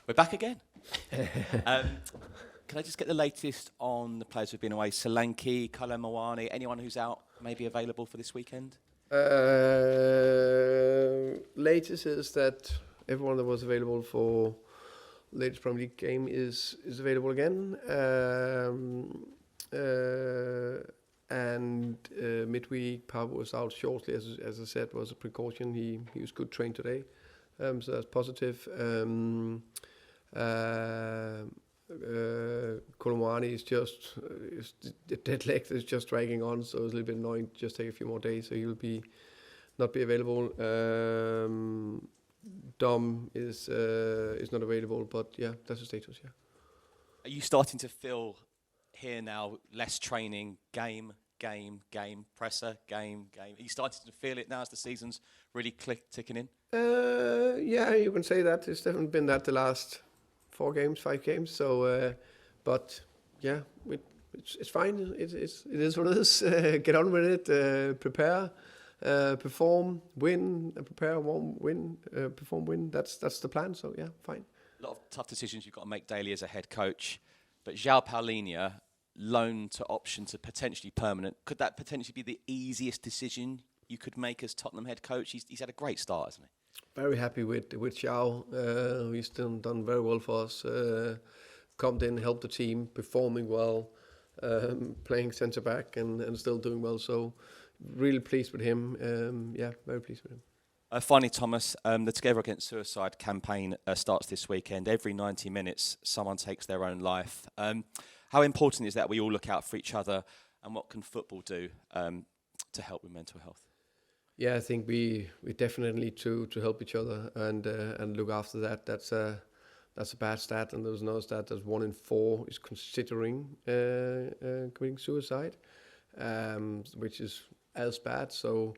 We're back again. Can I just get the latest on the players who've been away? Solanke, Kyle Moani, anyone who's out maybe available for this weekend? Latest is that everyone that was available for latest Premier League game is available again. And midweek, Pablo was out shortly, as I said, was a precaution. He was good trained today, so that's positive. Kolomwani is just the dead leg is just dragging on, so it's a little bit annoying. Just take a few more days, so he'll not be available. Dom is not available, but yeah, that's the status. Yeah. Are you starting to feel here now less training, game, presser, game? Are you starting to feel it now as the season's really ticking in? Yeah, you can say that. It's definitely been that the last 5 games. So, but yeah, it's fine. It is what it is. Get on with it. Prepare, perform, win. Prepare, win. Perform, win. That's the plan. So yeah, fine. A lot of tough decisions you've got to make daily as a head coach. But João Paulinho, loan to option to potentially permanent, could that potentially be the easiest decision you could make as Tottenham head coach? He's had a great start, hasn't he? Very happy with João. He's done very well for us. Come in, helped the team, performing well, playing centre back and still doing well. So really pleased with him. Yeah, very pleased with him. Finally, Thomas, the Together Against Suicide campaign starts this weekend. Every 90 minutes, someone takes their own life. How important is that we all look out for each other, and what can football do to help with mental health? Yeah, I think we definitely need to help each other and look after that. That's a bad stat, and there's another stat that 1 in 4 is considering committing suicide, which is as bad. So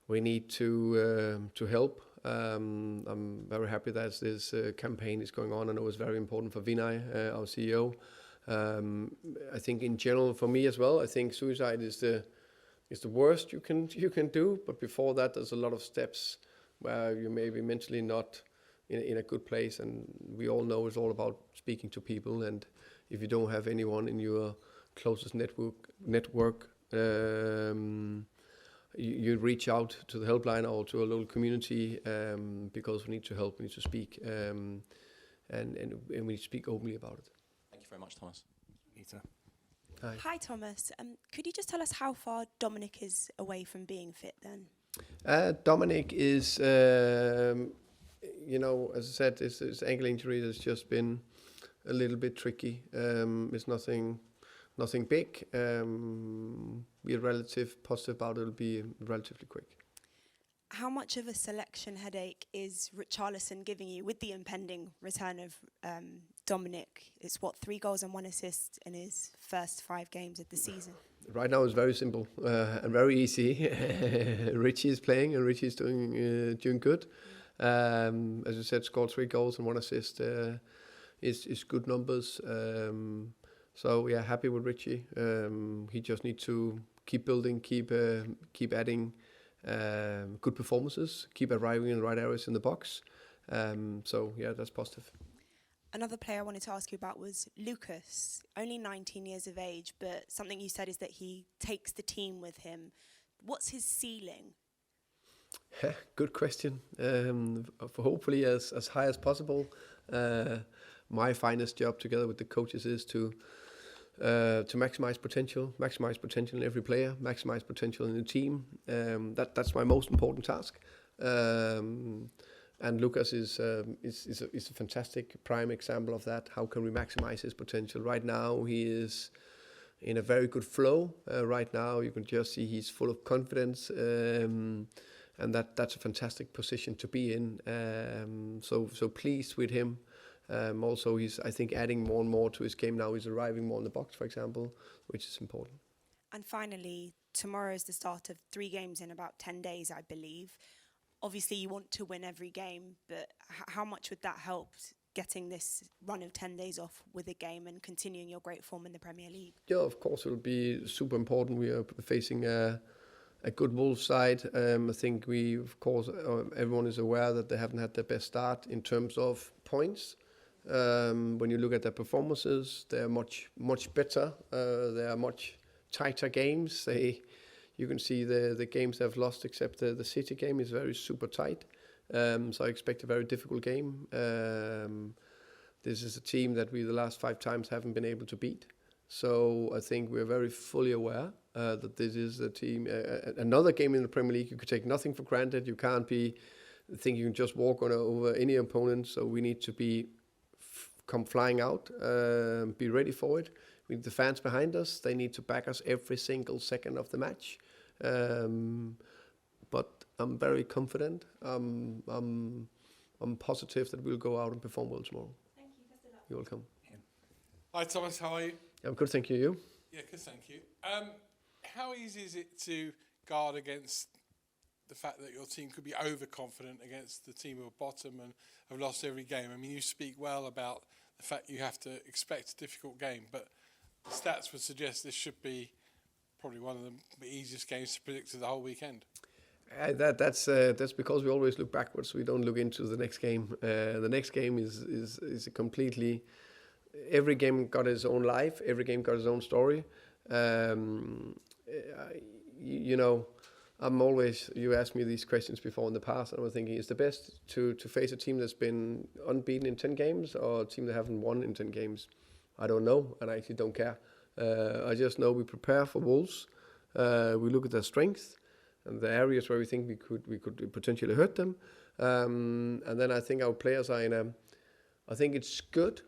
we need to help. I'm very happy that this campaign is going on. I know it's very important for Vinay, our CEO. I think in general for me as well, I think suicide is the worst you can do. But before that, there's a lot of steps where you may be mentally not in a good place. And we all know it's all about speaking to people. And if you don't have anyone in your closest network, you reach out to the helpline or to a local community because we need to help, we need to speak, and we need to speak openly about it. Thank you very much, Thomas. Peter. Hi, Thomas. Could you just tell us how far Dominic is away from being fit then? Dominic is, as I said, his ankle injury has just been a little bit tricky. It's nothing big. We're relatively positive about it. It'll be relatively quick. How much of a selection headache is Richarlison giving you with the impending return of Dominic? It's 3 goals and 1 assist in his first 5 games of the season. Right now it's very simple and very easy. Richie is playing and Richie is doing good. As you said, scored 3 goals and 1 assist. Is good numbers. So yeah, happy with Richie. He just needs to keep building, keep adding good performances, keep arriving in the right areas in the box. So yeah, that's positive. Another player I wanted to ask you about was Lucas, only 19 years of age, but something you said is that he takes the team with him. What's his ceiling? Good question. For hopefully as high as possible. My finest job together with the coaches is to maximize potential in every player, maximize potential in the team. That's my most important task. And Lucas is a fantastic prime example of that. How can we maximize his potential? Right now he is in a very good flow. Right now you can just see he's full of confidence, and that's a fantastic position to be in. So pleased with him. Also, he's, I think, adding more and more to his game now. He's arriving more in the box, for example, which is important. And finally, tomorrow is the start of 3 games in about 10 days, I believe. Obviously, you want to win every game, but how much would that help getting this run of 10 days off with a game and continuing your great form in the Premier League? Yeah, of course, it will be super important. We are facing a good Wolves side. I think we, of course, everyone is aware that they haven't had their best start in terms of points. When you look at their performances, they are much better. They are much tighter games. You can see the games they've lost, except the City game is very super tight. So I expect a very difficult game. This is a team that we the last 5 times haven't been able to beat. So I think we're very fully aware that this is a team. Another game in the Premier League, you could take nothing for granted. You can't think you can just walk over any opponent. So we need to come flying out, be ready for it. We need the fans behind us. They need to back us every single second of the match. But I'm very confident. I'm positive that we'll go out and perform well tomorrow. Thank you. Best of luck. You're welcome. Hi Thomas, how are you? I'm good, thank you. You? Yeah, good, thank you. How easy is it to guard against the fact that your team could be overconfident against the team who are bottom and have lost every game? I mean, you speak well about the fact you have to expect a difficult game, but stats would suggest this should be probably one of the easiest games to predict of the whole weekend. That's because we always look backwards. We don't look into the next game. The next game is a completely. Every game got its own life. Every game got its own story. You know, I'm always. You asked me these questions before in the past, and I was thinking, is the best to face a team that's been unbeaten in 10 games or a team that haven't won in 10 games? I don't know, and I actually don't care. I just know we prepare for Wolves. We look at their strength and the areas where we think we could potentially hurt them. And then I think our players are I think it's good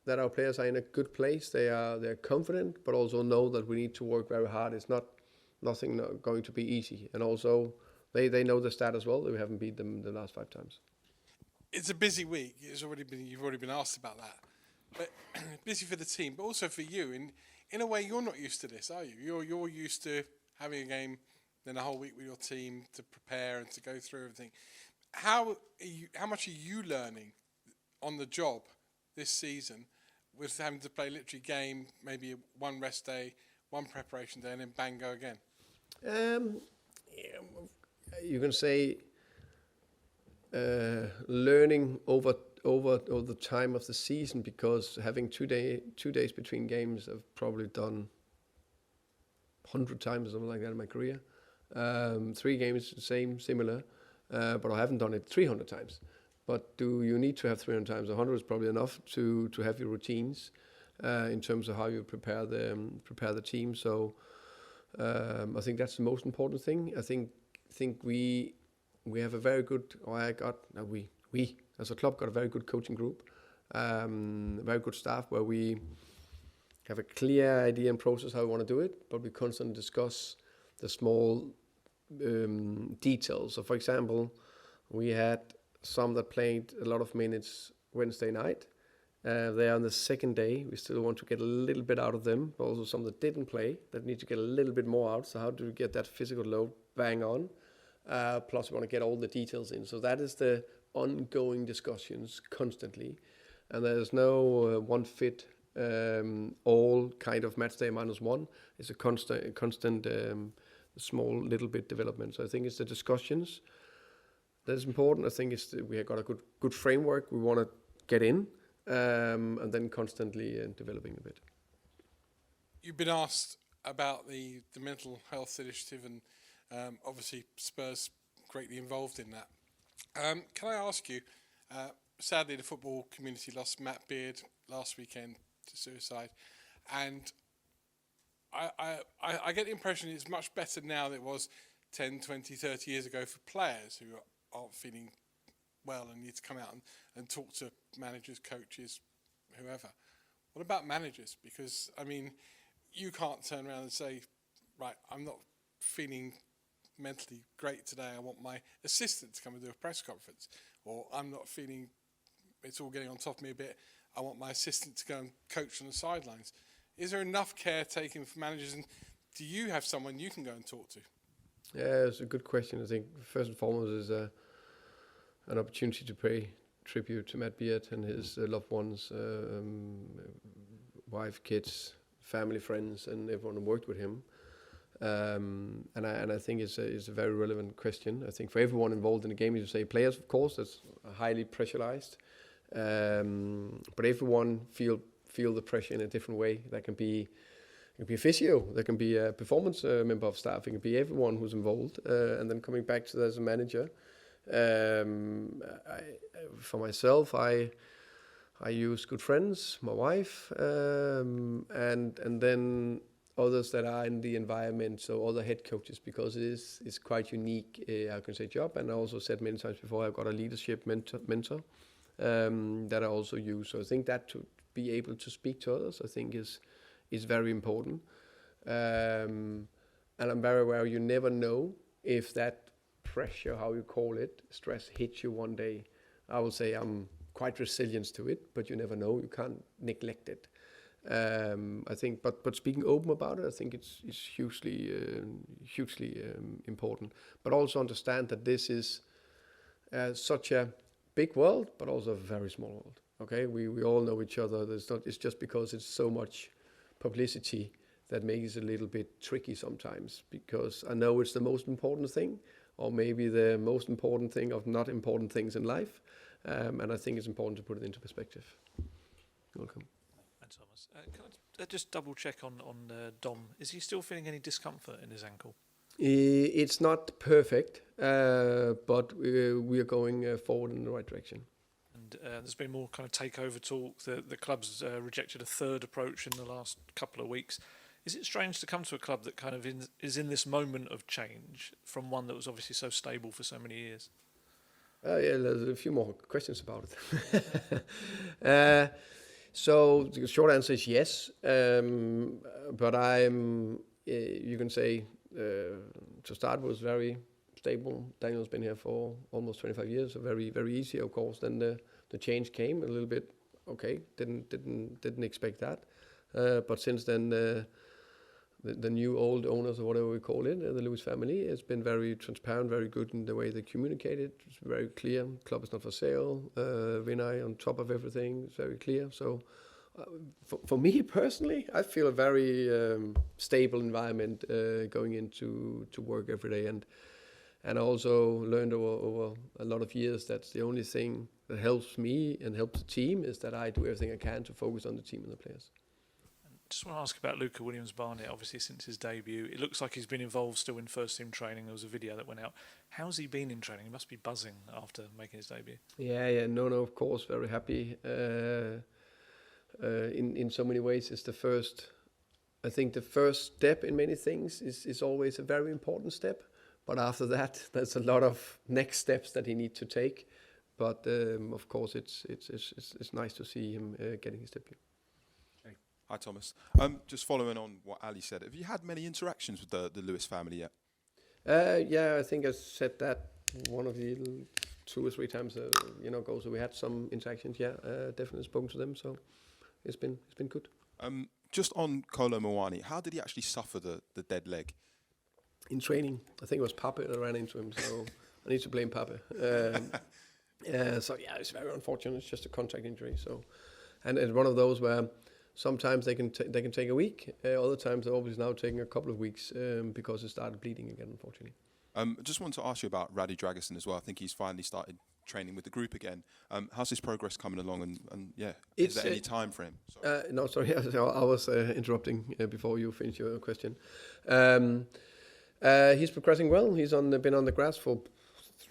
that our players are in a good place. They're confident, but also know that we need to work very hard. It's nothing going to be easy. And also they know the stat as well. We haven't beat them the last 5 times. It's a busy week. You've already been asked about that. But busy for the team, but also for you. In a way, you're not used to this, are you? You're used to having a game, then a whole week with your team to prepare and to go through everything. How much are you learning on the job this season with having to play literally game, maybe one rest day, one preparation day, and then bang, go again? You can say learning over the time of the season, because having 2 days between games, I've probably done 100 times or something like that in my career. 3 games, similar, but I haven't done it 300 times. But do you need to have 300 times? 100 is probably enough to have your routines in terms of how you prepare the team. So I think that's the most important thing. I think we have a very good. We as a club got a very good coaching group, very good staff where we have a clear idea and process how we want to do it, but we constantly discuss the small details. So, for example, we had some that played a lot of minutes Wednesday night. They are on the second day. We still want to get a little bit out of them, but also some that didn't play that need to get a little bit more out. So how do we get that physical load bang on? Plus we want to get all the details in. So that is the ongoing discussions constantly. And there's no one fit all kind of match day -1. It's a constant small little bit development. So I think it's the discussions that is important. I think we have got a good framework we want to get in, and then constantly developing a bit. You've been asked about the mental health initiative, and obviously Spurs greatly involved in that. Can I ask you, sadly the football community lost Matt Beard last weekend to suicide, and I get the impression it's much better now than it was 10, 20, 30 years ago for players who aren't feeling well and need to come out and talk to managers, coaches, whoever. What about managers? Because, I mean, you can't turn around and say, right, I'm not feeling mentally great today, I want my assistant to come and do a press conference. Or I'm not feeling, it's all getting on top of me a bit, I want my assistant to go and coach on the sidelines. Is there enough care taken for managers, and do you have someone you can go and talk to? Yeah, it's a good question. I think first and foremost is an opportunity to pay tribute to Matt Beard and his loved ones, wife, kids, family, friends, and everyone who worked with him. And I think it's a very relevant question. I think for everyone involved in the game, you say players, of course, that's highly pressurized. But but everyone feel the pressure in a different way. That can be a physio, there can be a performance member of staff, it can be everyone who's involved. And then coming back to that as a manager, for myself, I use good friends, my wife, and then others that are in the environment, so other head coaches, because it's quite unique, I can say, job. And I also said many times before, I've got a leadership mentor that I also use. So I think that to be able to speak to others, I think is very important. And I'm very aware you never know if that pressure, how you call it, stress hits you one day. I will say I'm quite resilient to it, but you never know. You can't neglect it. I think, but speaking open about it, I think it's hugely important. But also understand that this is such a big world, but also a very small world. Okay, we all know each other. It's just because it's so much publicity that makes it a little bit tricky sometimes. Because I know it's the most important thing, or maybe the most important thing of not important things in life. And I think it's important to put it into perspective. Welcome. Thanks, Thomas. Can I just double check on Dom? Is he still feeling any discomfort in his ankle? It's not perfect, but we are going forward in the right direction. And there's been more kind of takeover talk. The club's rejected a third approach in the last couple of weeks. Is it strange to come to a club that kind of is in this moment of change from one that was obviously so stable for so many years? Yeah, there's a few more questions about it. So the short answer is yes, but you can say, to start was very stable. Daniel's been here for almost 25 years, so very, very easy, of course. Then the change came a little bit. Okay, didn't expect that, but since then the new old owners, or whatever we call it, the Lewis family, has been very transparent, very good in the way they communicated. It's very clear. Club is not for sale. Vinay on top of everything. It's very clear. So for me personally, I feel a very stable environment going into work every day, and I also learned over a lot of years that's the only thing that helps me and helps the team is that I do everything I can to focus on the team and the players. Just want to ask about Luca Williams-Barnett, obviously since his debut. It looks like he's been involved still in first team training. There was a video that went out. How's he been in training? He must be buzzing after making his debut. Yeah, no, of course, very happy. In so many ways, it's I think the first step in many things is always a very important step. But after that, there's a lot of next steps that he needs to take. But of course, it's nice to see him getting his debut. Hi, Thomas. Just following on what Ali said, have you had many interactions with the Lewis family yet? Yeah, I think I said that one of the 2 or 3 times ago. So we had some interactions. Yeah, definitely spoken to them. So it's been good. Just on Kolo Muani, how did he actually suffer the dead leg? In training, I think it was Pape that ran into him. So I need to blame Pape. So yeah, it's very unfortunate. It's just a contact injury. So, and it's one of those where sometimes they can take a week. Other times they're obviously now taking a couple of weeks because it started bleeding again, unfortunately. I just wanted to ask you about Radu Dragusin as well. I think he's finally started training with the group again. How's his progress coming along? And yeah, is there any time frame? Sorry. No, sorry, I was interrupting before you finish your question. He's progressing well. He's been on the grass for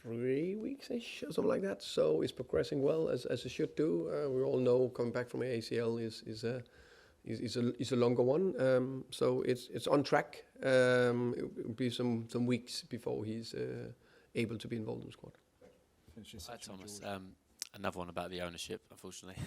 3 weeks-ish or something like that. So he's progressing well as he should do. We all know coming back from ACL is a longer one. So it's on track. It will be some weeks before he's able to be involved in the squad. Hi, Thomas. Another one about the ownership, unfortunately.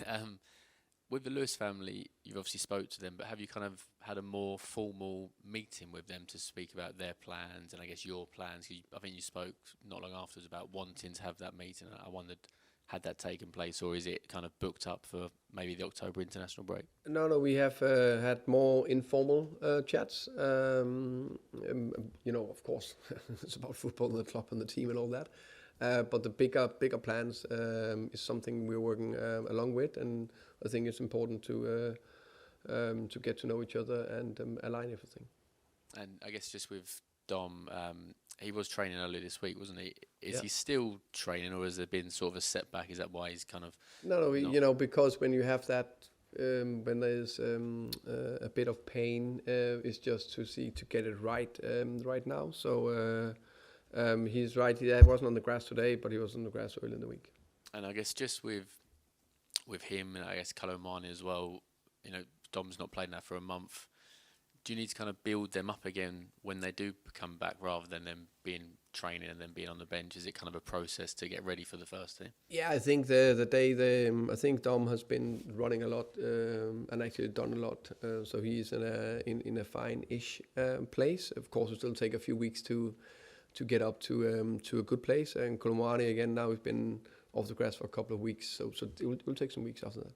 With the Lewis family, you've obviously spoke to them, but have you kind of had a more formal meeting with them to speak about their plans and I guess your plans? I think you spoke not long afterwards about wanting to have that meeting. I wondered, had that taken place, or is it kind of booked up for maybe the October international break? No, we have had more informal chats. Of course, it's about football and the club and the team and all that. But the bigger plans is something we're working along with, and I think it's important to get to know each other and align everything. And I guess just with Dom, he was training earlier this week, wasn't he? Is Yeah. he still training, or has there been sort of a setback? Is that why he's kind of No, not- you know, because when you have that, when there's a bit of pain, it's just to get it right right now. So he's right. He wasn't on the grass today, but he was on the grass early in the week. And I guess just with him, and I guess Kalomani as well, you know, Dom's not played now for a month. Do you need to kind of build them up again when they do come back, rather than them being training and then being on the bench? Is it kind of a process to get ready for the first team? Yeah, I think I think Dom has been running a lot and actually done a lot. So he's in a fine-ish place. Of course, it will take a few weeks to get up to a good place. And Kolomani again, now he's been off the grass for a couple of weeks, so it will take some weeks after that.